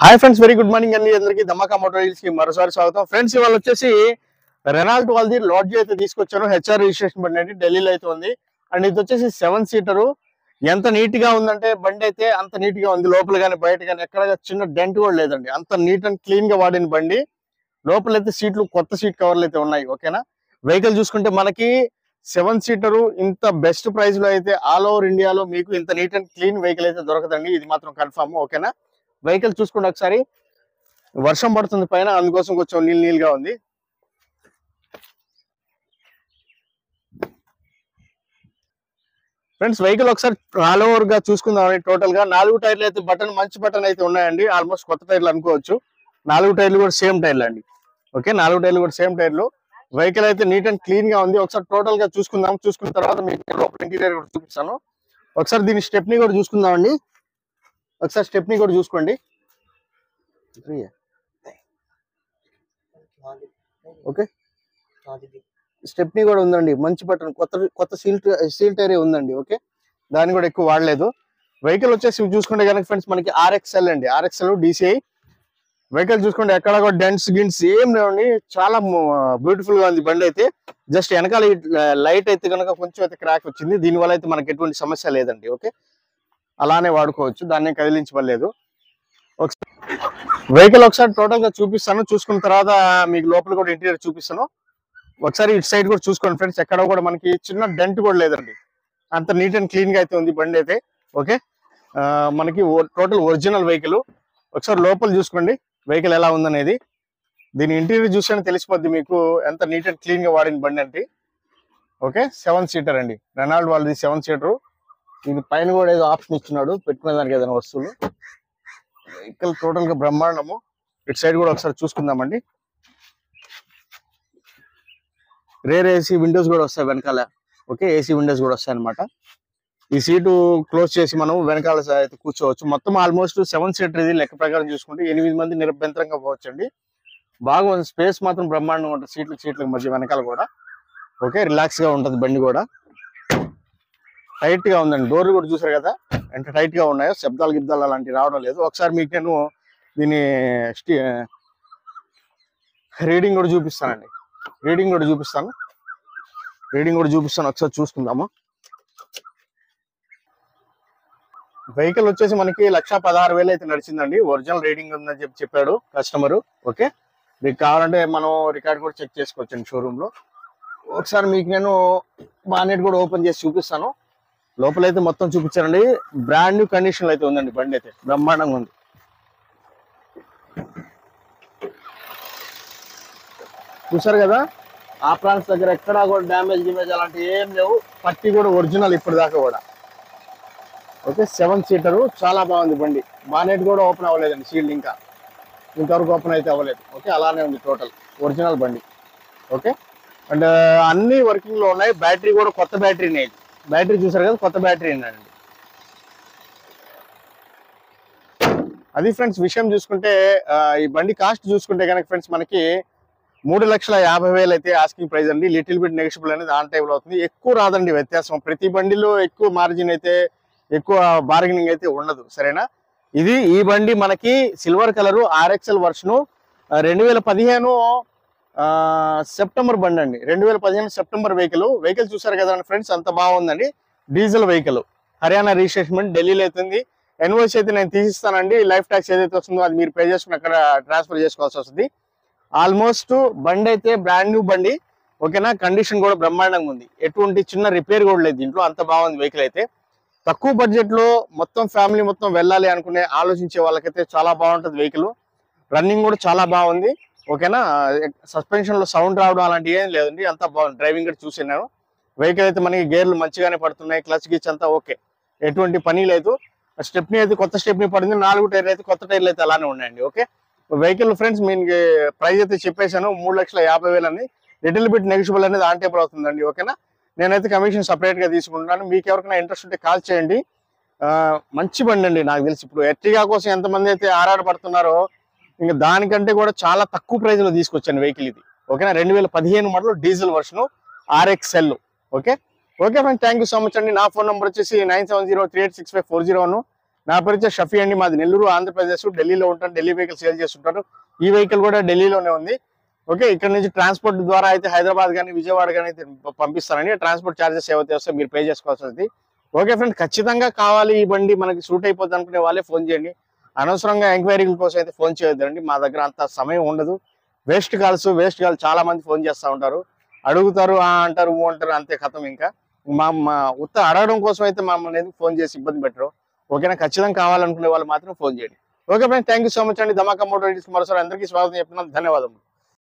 Hi friends, very good morning అండి అందరికి. ధమాకా motor కి మరోసారి స్వాగతం. ఫ్రెండ్స్, ఇవాళ వచ్చేసి రెనాల్ట్ వాళ్ళది లాడ్జ్ అయితే తీసుకొచ్చాను. హెచ్ఆర్ రిజిస్ట్రేషన్ బండి అండి, ఢిల్లీలో అయితే ఉంది. అండ్ ఇది వచ్చేసి 7 సీటరు. ఎంత నీట్ గా ఉందంటే బండి అయితే అంత నీట్ గా ఉంది. లోపల కానీ బయట కానీ ఎక్కడ చిన్న డెంట్ కూడా లేదండి. అంత నీట్ అండ్ క్లీన్ గా వాడిన బండి. లోపలైతే సీట్లు కొత్త సీట్ కవర్లు అయితే ఉన్నాయి. ఓకేనా. వెహికల్ చూసుకుంటే మనకి 7 సీటరు ఇంత బెస్ట్ ప్రైస్ లో అయితే ఆల్ ఓవర్ ఇండియాలో మీకు ఇంత నీట్ అండ్ క్లీన్ వెహికల్ అయితే దొరకదండి. ఇది మాత్రం కన్ఫర్మ్. ఓకేనా. వెహికల్ చూసుకుంటే ఒకసారి వర్షం పడుతుంది పైన, అందుకోసం కొంచెం నీళ్ళగా ఉంది. ఫ్రెండ్స్, వెహికల్ ఒకసారి ఆల్ ఓవర్ గా చూసుకుందామని. టోటల్ గా 4 టైర్లు అయితే మంచి బటన్ అయితే ఉన్నాయండి. ఆల్మోస్ట్ కొత్త టైర్లు అనుకోవచ్చు. 4 టైర్లు కూడా సేమ్ టైర్లు అండి. ఓకే, 4 టైర్లు కూడా సేమ్ టైర్లు. వెహికల్ అయితే నీట్ అండ్ క్లీన్ గా ఉంది. ఒకసారి టోటల్ గా చూసుకుందాం. చూసుకున్న తర్వాత మీకు లోపల ఇంటీరియర్ కూడా చూపిస్తాను. ఒకసారి దీని స్టెప్ని కూడా చూసుకుందామండి. ఒకసారి స్టెప్ని కూడా చూసుకోండి. ఓకే, స్టెప్ని కూడా ఉందండి. మంచి బటన్, కొత్త సీల్ టైర్ ఉందండి. ఓకే, దాన్ని కూడా ఎక్కువ వాడలేదు. వెహికల్ వచ్చేసి చూసుకుంటే కనుక ఫ్రెండ్స్ మనకి RXL అండి. RXL DCI వెహికల్ చూసుకుంటే ఎక్కడ కూడా డెంట్స్ గిన్స్ ఏం లేవండి. చాలా బ్యూటిఫుల్ గా ఉంది బండి అయితే. జస్ట్ వెనకాల లైట్ అయితే కనుక కొంచెం అయితే క్రాక్ వచ్చింది. దీనివల్ల అయితే మనకి ఎటువంటి సమస్య లేదండి. ఓకే, అలానే వాడుకోవచ్చు, దాన్ని కదిలించబడలేదు. వెహికల్ ఒకసారి టోటల్ గా చూపిస్తాను. చూసుకున్న తర్వాత మీకు లోపల కూడా ఇంటీరియర్ చూపిస్తాను. ఒకసారి ఇటు సైడ్ కూడా చూసుకోండి ఫ్రెండ్స్. ఎక్కడ కూడా మనకి చిన్న డెంట్ కూడా లేదండి. అంత నీట్ అండ్ క్లీన్ గా అయితే ఉంది బండి అయితే. ఓకే, మనకి టోటల్ ఒరిజినల్ వెహికల్. ఒకసారి లోపల చూసుకోండి వెహికల్ ఎలా ఉందనేది. దీని ఇంటీరియర్ చూస్తేనే తెలిసిపోద్ది మీకు ఎంత నీట్ అండ్ క్లీన్ గా వాడిన బండి అంటే. ఓకే, 7 సీటర్ అండి. రెనాల్డ్ వాళ్ళది 7 సీటర్. ఇది పైన కూడా ఏదో ఆప్షన్ ఇచ్చినాడు పెట్టుకునే దానికి ఏదైనా వస్తువులు. వెహికల్ టోటల్ గా బ్రహ్మాండము. ఇటు సైడ్ కూడా ఒకసారి చూసుకుందామండి. రేర్ ఏసీ విండోస్ కూడా వస్తాయి వెనకాల. ఓకే, ఏసీ విండోస్ కూడా వస్తాయి అనమాట. ఈ సీటు క్లోజ్ చేసి మనం వెనకాల అయితే కూర్చోవచ్చు. మొత్తం ఆల్మోస్ట్ 7 సీటర్. ఇది లెక్క ప్రకారం చూసుకుంటే 8 మంది నిరభ్యంతరంగా పోవచ్చండి. బాగుంది, స్పేస్ మాత్రం బ్రహ్మాండంగా ఉంటుంది సీట్లకు మధ్య వెనకాల కూడా. ఓకే, రిలాక్స్ గా ఉంటుంది బండి కూడా. టైట్ గా ఉందండి. డోర్లు కూడా చూసారు కదా ఎంత టైట్ గా ఉన్నాయో. శబ్దాలు గిబ్దాలు అలాంటివి రావడం లేదు. ఒకసారి మీకు నేను దీని రీడింగ్ కూడా చూపిస్తానండి. రీడింగ్ కూడా చూపిస్తాను. ఒకసారి చూసుకుందాము. వెహికల్ వచ్చేసి మనకి 1,16,000 అయితే నడిచిందండి. ఒరిజినల్ రీడింగ్ ఉందని చెప్పాడు కస్టమర్. ఓకే, మీకు కావాలంటే మనం రికార్డ్ కూడా చెక్ చేసుకోవచ్చండి షోరూమ్ లో. ఒకసారి మీకు నేను బానెట్ కూడా ఓపెన్ చేసి చూపిస్తాను. లోపలైతే మొత్తం చూపించారండి. బ్రాండ్ న్యూ కండిషన్ అయితే ఉందండి బండి అయితే. బ్రహ్మాండంగా ఉంది. చూసారు కదా, ఆ ప్లాన్స్ దగ్గర ఎక్కడా కూడా డ్యామేజ్ అలాంటివి ఏం లేవు. పట్టి కూడా ఒరిజినల్ ఇప్పుడు దాకా కూడా. ఓకే, 7 సీటరు చాలా బాగుంది బండి. బానెట్ కూడా ఓపెన్ అవ్వలేదండి. షీల్డ్ ఇంతవరకు ఓపెన్ అయితే అవ్వలేదు. ఓకే, అలానే ఉంది టోటల్ ఒరిజినల్ బండి. ఓకే, అండ్ అన్ని వర్కింగ్ లో ఉన్నాయి. బ్యాటరీ కూడా కొత్త బ్యాటరీనే. బ్యాటరీ చూసారు కదా, కొత్త బ్యాటరీ అండి. అది ఫ్రెండ్స్ విషయం చూసుకుంటే ఈ బండి కాస్ట్ చూసుకుంటే కనుక ఫ్రెండ్స్ మనకి 3,50,000 అయితే ఆస్కింగ్ ప్రైస్ అండి. లిటిల్ బిట్ నెగోషియబుల్ అనేది ఆన్ టైంలో అవుతుంది. ఎక్కువ రాదండి వ్యత్యాసం. ప్రతి బండిలో ఎక్కువ మార్జిన్ అయితే, ఎక్కువ బార్గెనింగ్ అయితే ఉండదు. సరేనా. ఈ బండి మనకి silver colour RXL version 2015 September బండి అండి. 2015 సెప్టెంబర్ వెహికల్ చూసారు కదా ఫ్రెండ్స్, అంత బాగుందండి. డీజిల్ వెహికల్, హర్యానా రిజిస్ట్రేషన్, ఢిల్లీలో అవుతుంది. ఎన్ఓసి అయితే నేను తీసిస్తానండి. లైఫ్ ట్యాక్స్ ఏదైతే వస్తుందో అది మీరు పే చేసుకుని అక్కడ ట్రాన్స్ఫర్ చేసుకోవాల్సి వస్తుంది. ఆల్మోస్ట్ బండి అయితే బ్రాండ్ న్యూ బండి. ఓకేనా. కండిషన్ కూడా బ్రహ్మాండంగా ఉంది. ఎటువంటి చిన్న రిపేర్ కూడా లేదు దీంట్లో. అంత బాగుంది వెహికల్ అయితే. తక్కువ బడ్జెట్ లో మొత్తం ఫ్యామిలీ మొత్తం వెళ్ళాలి అనుకునే ఆలోచించే వాళ్ళకైతే చాలా బాగుంటుంది వెహికల్. రన్నింగ్ కూడా చాలా బాగుంది. ఓకేనా. సస్పెన్షన్ లో సౌండ్ రావడం అలాంటివి ఏం లేదండి. అంతా బాగుంది. డ్రైవింగ్ కూడా చూసినాను. వెహికల్ అయితే మనకి గేర్లు మంచిగానే పడుతున్నాయి. క్లచ్ గిచ్ అంతా ఓకే, ఎటువంటి పని లేదు. స్టెప్ని అయితే కొత్త స్టెప్ని పడింది. 4 టైర్లు అయితే కొత్త టైర్లు అయితే అలానే ఉన్నాయండి. ఓకే, వెహికల్ ఫ్రెండ్స్ మీకు ప్రైస్ అయితే చెప్పేశాను 3,50,000 అని. లిటిల్ బిట్ నెగోషియబుల్ అనేది ఆన్ టేబుల్ అవుతుందండి. ఓకేనా. నేనైతే కమిషన్ సపరేట్ గా తీసుకుంటున్నాను. మీకు ఎవరికైనా ఇంట్రెస్ట్ ఉంటే కాల్ చేయండి. మంచి బండి అండి. నాకు తెలిసి ఇప్పుడు ఎర్టిగా కోసం ఎంతమంది అయితే ఆరాటపడుతున్నారో ఇంకా దానికంటే కూడా చాలా తక్కువ ప్రైస్ లో తీసుకొచ్చాను వెహికల్ ఇది. ఓకేనా. 2015 model diesel version RXL. Okay friends, thank you so much అండి. నా ఫోన్ నెంబర్ వచ్చేసి 9703865401. నా పరిచయం షఫీ అండి, మాది నెల్లూరు ఆంధ్రప్రదేశ్, ఢిల్లీలో ఉంటాను, ఢిల్లీ వెహికల్ సేల్ చేస్తుంటాను. ఈ వెహికల్ కూడా ఢిల్లీలోనే ఉంది. ఓకే, ఇక్కడ నుంచి ట్రాన్స్పోర్ట్ ద్వారా అయితే హైదరాబాద్ కానీ విజయవాడ కానీ అయితే పంపిస్తానండి. ట్రాన్స్పోర్ట్ ఛార్జెస్ ఏవైతే వస్తే మీరు పే చేసుకోవాల్సి వస్తుంది. ఓకే ఫ్రెండ్, ఖచ్చితంగా కావాలి ఈ బండి, మనకి సూట్ అయిపోద్ది అనుకునే వాళ్ళే ఫోన్ చేయండి. అనవసరంగా ఎంక్వైరీల కోసం అయితే ఫోన్ చేయొద్దండి, మా దగ్గర అంత సమయం ఉండదు. వేస్ట్ కాల్స్ చాలా మంది ఫోన్ చేస్తూ ఉంటారు, అడుగుతారు, అంటారు, అంటారు, అంతే కథం. ఇంకా మా ఉత్త అడగడం కోసం అయితే మమ్మల్ని ఎందుకు ఫోన్ చేసి ఇబ్బంది పెట్టరు. ఓకేనా, ఖచ్చితంగా కావాలనుకునే వాళ్ళు మాత్రం ఫోన్ చేయండి. Okay friends, thank you so much అండి. ధమాకా మోటార్ మరోసారి అందరికీ స్వాగతం చెప్తున్నాను. ధన్యవాదములు.